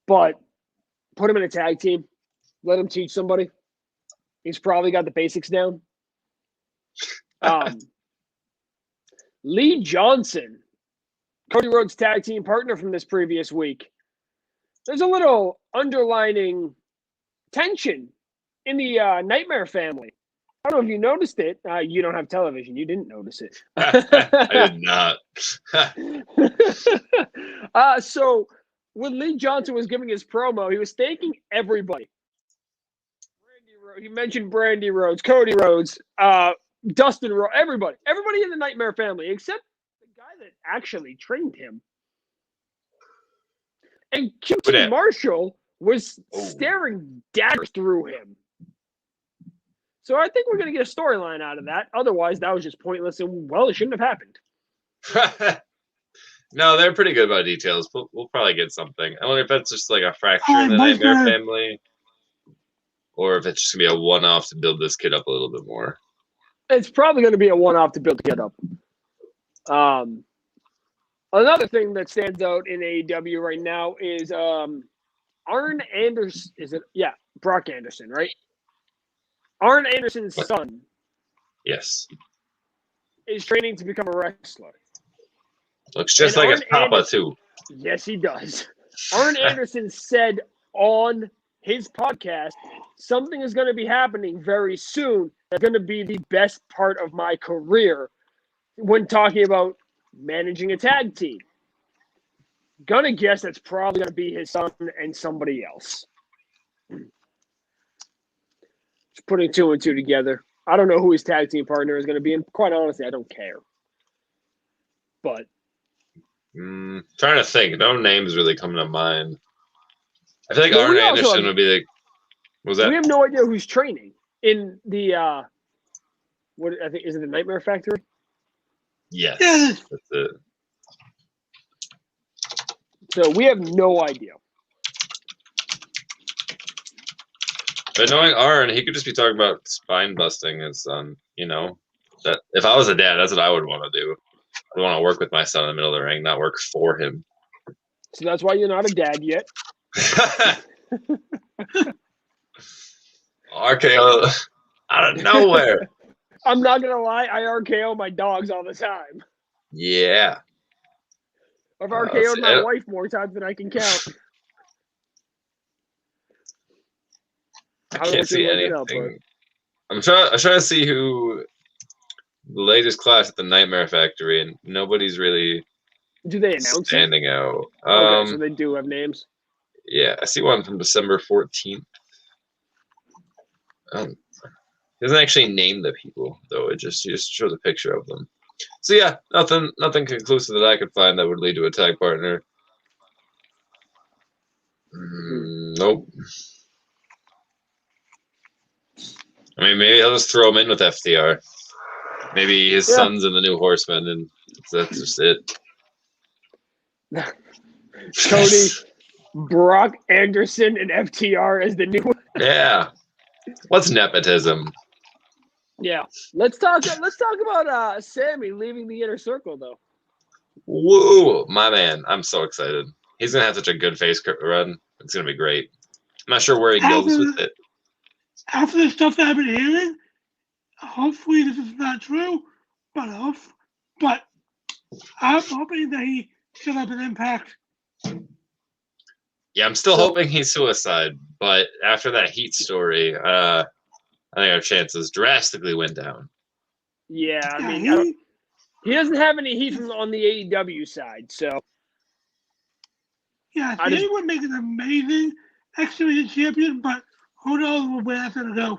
But put him in a tag team. Let him teach somebody. He's probably got the basics down. Lee Johnson, Cody Rhodes' tag team partner from this previous week. There's a little underlining tension in the Nightmare family. I don't know if you noticed it. You don't have television. You didn't notice it. I did not. So when Lee Johnson was giving his promo, he was thanking everybody. He mentioned Brandy Rhodes, Cody Rhodes, Dustin Rhodes, everybody in the Nightmare family, except the guy that actually trained him. And QT Marshall was staring daggers through him. So I think we're going to get a storyline out of that. Otherwise, that was just pointless and, well, it shouldn't have happened. No, they're pretty good about details. We'll probably get something. I wonder if that's just like a fracture in the Nightmare family, or if it's just going to be a one-off to build this kid up a little bit more. It's probably going to be a one-off to build the kid up. Another thing that stands out in AEW right now is Arn Anderson. Is it? Yeah, Brock Anderson, right? Arn Anderson's son. Yes. Is training to become a wrestler. Looks just like his papa, too. Yes, he does. Arn Anderson said on his podcast, something is going to be happening very soon. That's going to be the best part of my career when talking about managing a tag team. Gonna guess that's probably going to be his son and somebody else. Just putting two and two together. I don't know who his tag team partner is going to be, and quite honestly, I don't care. But trying to think. No names really coming to mind. I feel like Arn Anderson would be the. What was that? We have no idea who's training in the. What I think is it the Nightmare Factory? Yes, that's it. So we have no idea. But knowing Arn, he could just be talking about spine busting his son. You know, that if I was a dad, that's what I would want to do. I want to work with my son in the middle of the ring, not work for him. So that's why you're not a dad yet. RKO out of nowhere. I'm not gonna lie, I RKO my dogs all the time. Yeah. I've RKO'd my wife more times than I can count. I can't see anything. I'm trying to see who the latest class at the Nightmare Factory, and nobody's really standing out. Okay, so they do have names. Yeah, I see one from December 14th. It doesn't actually name the people, though. It just shows a picture of them. So yeah, nothing conclusive that I could find that would lead to a tag partner. Nope. I mean, maybe I'll just throw him in with FTR. Maybe his son's in the New Horseman, and that's just it. Cody, Brock Anderson, and FTR as the new one. Yeah. What's nepotism? Yeah. Let's talk about Sammy leaving the Inner Circle, though. Woo, my man. I'm so excited. He's gonna have such a good face run. It's gonna be great. I'm not sure where he goes with it. After the stuff that I've been hearing, hopefully this is not true, but I'm hoping that he should have an impact. Yeah, I'm still hoping he's suicide, but after that Heat story, I think our chances drastically went down. Yeah, I mean, he doesn't have any heat on the AEW side, so. Yeah, he would make an amazing X-Division champion, but who knows where that's going to go.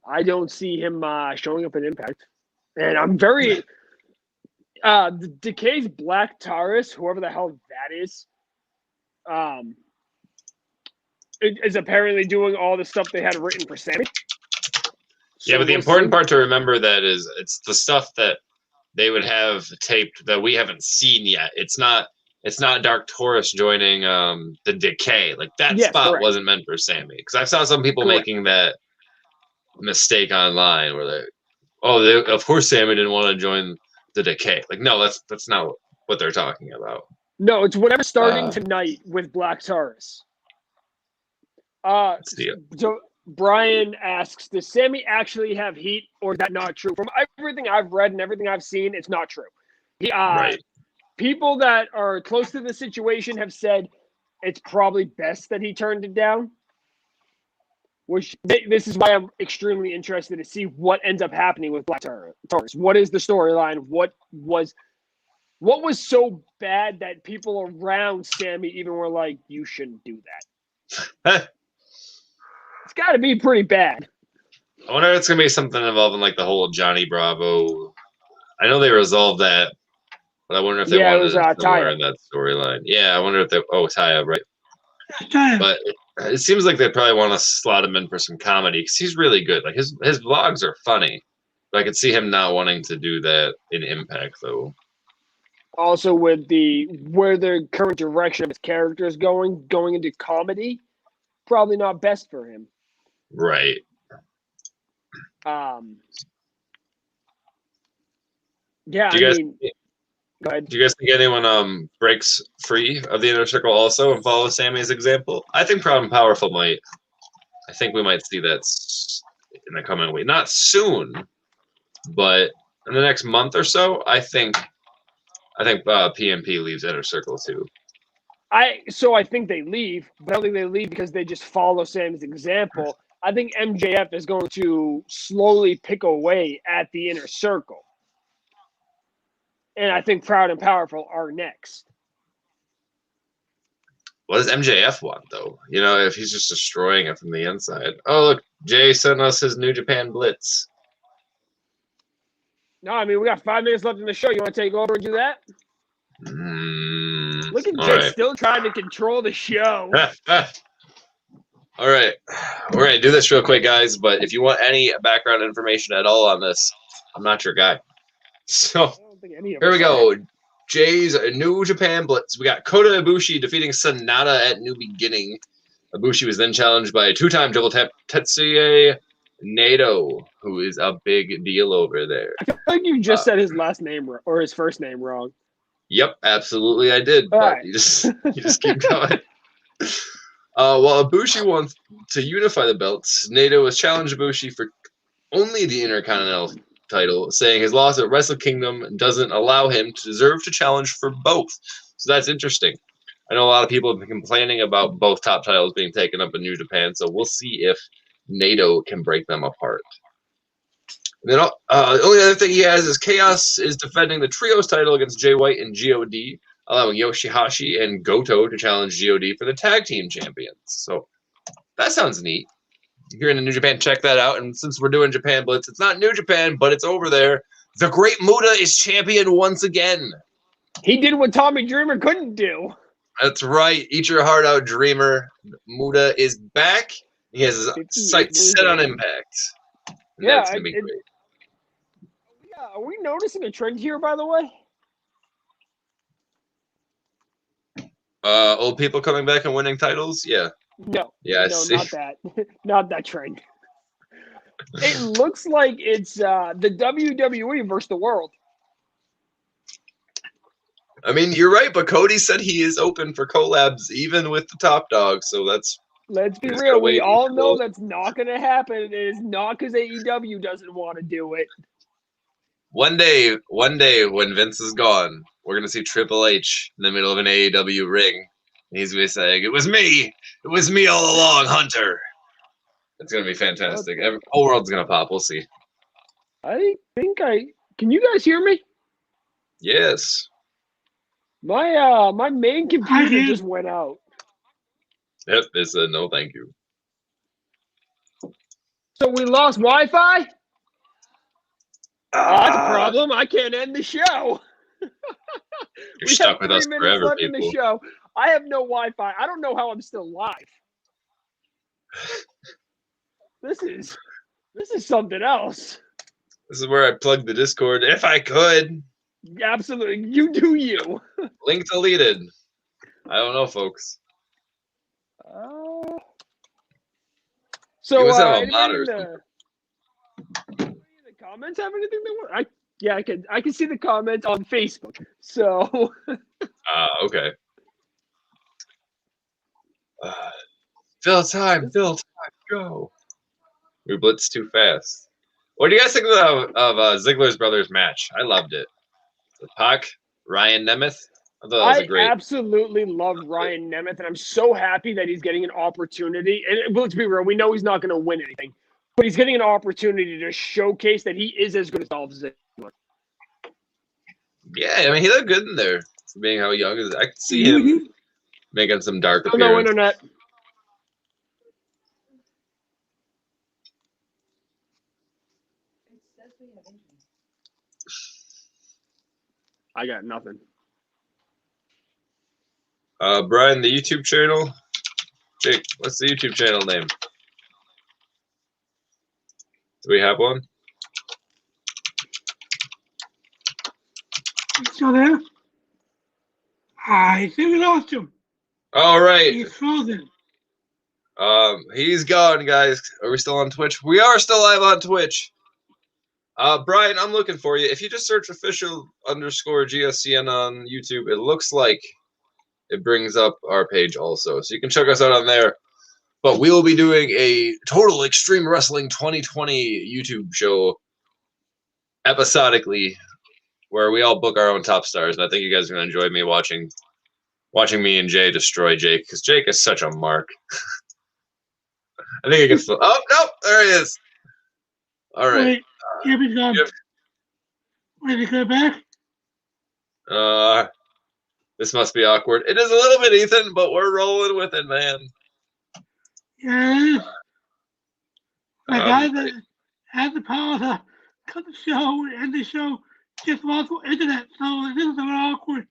I don't see him showing up in Impact. And I'm very... Decay's Black Taurus, whoever the hell that is apparently doing all the stuff they had written for Sammy. So yeah, but the important part to remember that is it's the stuff that they would have taped that we haven't seen yet. It's not Dark Taurus joining the Decay. Like that spot wasn't meant for Sammy. Because I saw some people making that mistake online where they, of course Sammy didn't want to join the Decay. Like, no, that's not what they're talking about. No, it's whatever's starting tonight with Black Taurus. So Brian asks, does Sammy actually have heat, or is that not true? From everything I've read and everything I've seen, it's not true. People that are close to the situation have said it's probably best that he turned it down. Which this is why I'm extremely interested to see what ends up happening with Black Taurus. What is the storyline? What was so bad that people around Sammy even were like, you shouldn't do that? It's got to be pretty bad. I wonder if it's going to be something involving like the whole Johnny Bravo. I know they resolved that, but I wonder if they wanted it somewhere in that storyline. Yeah, I wonder if they... Oh, Taya, right. But it seems like they probably want to slot him in for some comedy because he's really good. Like his vlogs are funny. But I could see him not wanting to do that in Impact, though. Also, with where the current direction of his character is going into comedy, probably not best for him. Right. Yeah, go ahead. Do you guys think anyone breaks free of the Inner Circle also and follows Sammy's example? I think Proud and Powerful might. I think we might see that in the coming week. Not soon, but in the next month or so. I think PMP leaves Inner Circle too. I think they leave, but I don't think they leave because they just follow Sam's example. I think MJF is going to slowly pick away at the Inner Circle. And I think Proud and Powerful are next. What does MJF want, though? You know, if he's just destroying it from the inside. Oh, look, Jay sent us his New Japan Blitz. No, I mean, we got 5 minutes left in the show. You want to take over and do that? Look at Jay still trying to control the show. All right. We're going to do this real quick, guys. But if you want any background information at all on this, I'm not your guy. So here we go. Jay's New Japan Blitz. We got Kota Ibushi defeating Sonata at New Beginning. Ibushi was then challenged by a 2-time double tap Tetsuya Naito, who is a big deal over there. I feel like you just said his last name or his first name wrong. Yep, absolutely I did. But right. you just keep going. While Ibushi wants to unify the belts, Naito has challenged Ibushi for only the Intercontinental title, saying his loss at Wrestle Kingdom doesn't allow him to deserve to challenge for both. So that's interesting. I know a lot of people have been complaining about both top titles being taken up in New Japan, so we'll see if Naito can break them apart. And then the only other thing he has is Chaos is defending the Trios title against Jay White and GOD, allowing Yoshihashi and Goto to challenge GOD for the tag team champions. So that sounds neat. If you're in New Japan, check that out. And since we're doing Japan Blitz, it's not New Japan, but it's over there. The Great Muta is champion once again. He did what Tommy Dreamer couldn't do. That's right. Eat your heart out, Dreamer. Muta is back. He has his sights set on Impact. And that's going to be great. Yeah, are we noticing a trend here, by the way? Old people coming back and winning titles? Yeah. No. Yeah, I see. Not that. Not that trend. It looks like it's the WWE versus the world. I mean, you're right, but Cody said he is open for collabs even with the top dog, so that's... Let's be Just real. gotta We wait all until- know that's not going to happen. It is not because AEW doesn't want to do it. One day when Vince is gone, we're gonna see Triple H in the middle of an AEW ring. And he's gonna be saying, "It was me all along, Hunter." It's gonna be fantastic. The whole world's gonna pop. We'll see. I think can you guys hear me? Yes. My main computer can. just went out. Yep. It said no, thank you. So we lost Wi-Fi? That's a problem. I can't end the show. You're stuck with us 3 minutes forever, left in the people. show. I have no Wi-Fi. I don't know how I'm still live. This is something else. This is where I plug the Discord if I could. Absolutely, you do you. Link deleted. I don't know, folks. So You must have a anybody mod in or the comments have anything they want? I can see the comments on Facebook. So Okay. Fill time, go. We blitzed too fast. What do you guys think of Ziggler's brothers match? I loved it. The Pac, Ryan Nemeth. I thought that was a great. Absolutely love Ryan Nemeth, and I'm so happy that he's getting an opportunity. And let's be real, we know he's not going to win anything, but he's getting an opportunity to showcase that he is as good as Dolph Ziggler. Yeah, I mean, he looked good in there, for being how young he is. I could see him making some dark Still no appearance. internet. I got nothing. Brian, the YouTube channel. Jake, what's the YouTube channel name? Do we have one? Still there? I think we lost him. All right. He's frozen. He's gone, guys. Are we still on Twitch? We are still live on Twitch. Brian, I'm looking for you. If you just search official_GSCN on YouTube, it looks like it brings up our page also. So you can check us out on there. But we will be doing a Total Extreme Wrestling 2020 YouTube show episodically where we all book our own top stars. And I think you guys are going to enjoy me watching me and Jay destroy Jake because Jake is such a mark. I think I can still. Oh, no, there he is. All right. Wait, here we go. Wait, to go back? This must be awkward. It is a little bit, Ethan, but we're rolling with it, man. Yeah. My guy that has the power to cut the show and end the show just lost internet, so this is a little awkward.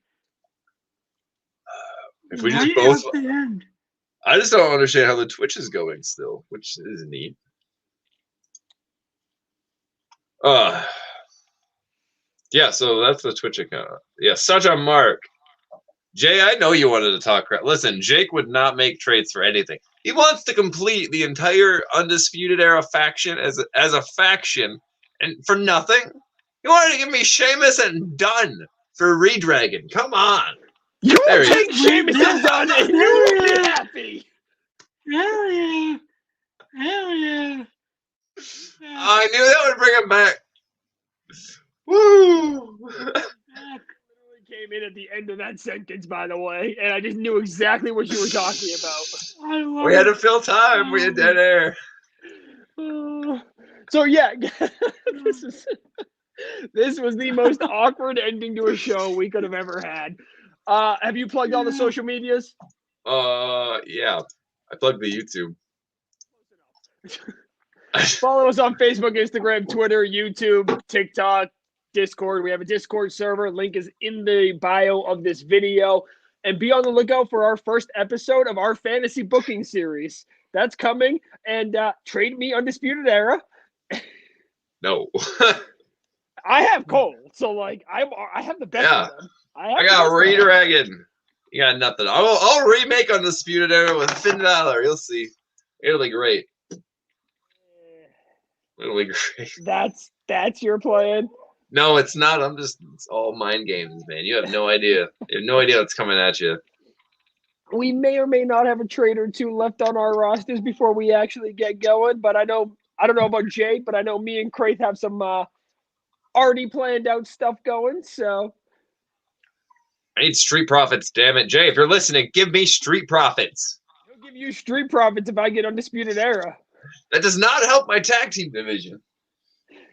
If we Right just both. at the end. I just don't understand how the Twitch is going still, which is neat. Yeah, so that's the Twitch account. Yeah, such a mark. Jay, I know you wanted to talk crap. Listen, Jake would not make trades for anything. He wants to complete the entire Undisputed Era faction as a faction, and for nothing. He wanted to give me Sheamus and Dunn for Redragon. Come on. You There will he take Sheamus and Dunn, and you will be happy. Hell yeah. Hell yeah. I knew that would bring him back. Woo! Came in at the end of that sentence, by the way, and I just knew exactly what you were talking about. We had to fill time. We had dead air. So yeah, this was the most awkward ending to a show we could have ever had. Have you plugged all the social medias? Yeah. I plugged the YouTube. Follow us on Facebook, Instagram, Twitter, YouTube, TikTok, Discord. We have a Discord server. Link is in the bio of this video. And be on the lookout for our first episode of our fantasy booking series. That's coming. And trade me Undisputed Era. No. I have Cole, so like I have the best of them. I got Redragon. You got nothing. I'll remake Undisputed Era with Finn Balor. You'll see. It'll be great. It'll be great. That's your plan. No, it's not. It's all mind games, man. You have no idea. You have no idea what's coming at you. We may or may not have a trade or two left on our rosters before we actually get going, but I don't know about Jay, but I know me and Kraith have some already planned out stuff going, so. I need Street Profits, damn it. Jay, if you're listening, give me Street Profits. I'll give you Street Profits if I get Undisputed Era. That does not help my tag team division.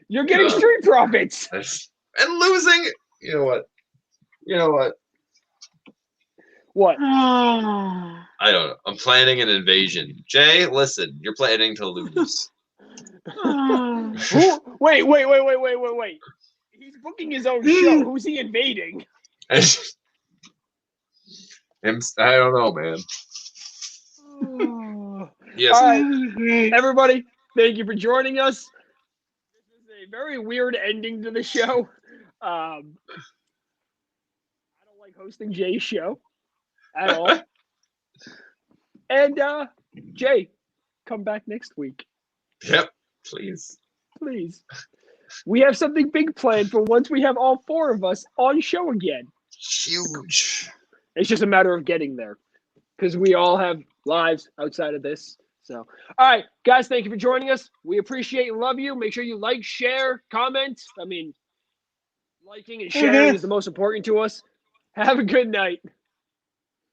You're getting Street Profits. And losing. You know what? What? Oh. I don't know. I'm planning an invasion. Jay, listen, you're planning to lose. Oh. Wait. He's booking his own show. Who's he invading? I don't know, man. Yes. All right, everybody, thank you for joining us. This is a very weird ending to the show. I don't like hosting Jay's show at all. And Jay, come back next week. Yep, please. Please. We have something big planned for once we have all four of us on show again. Huge. It's just a matter of getting there because we all have lives outside of this. So, all right, guys, thank you for joining us. We appreciate and love you. Make sure you like, share, comment. I mean, liking and sharing is the most important to us. Have a good night.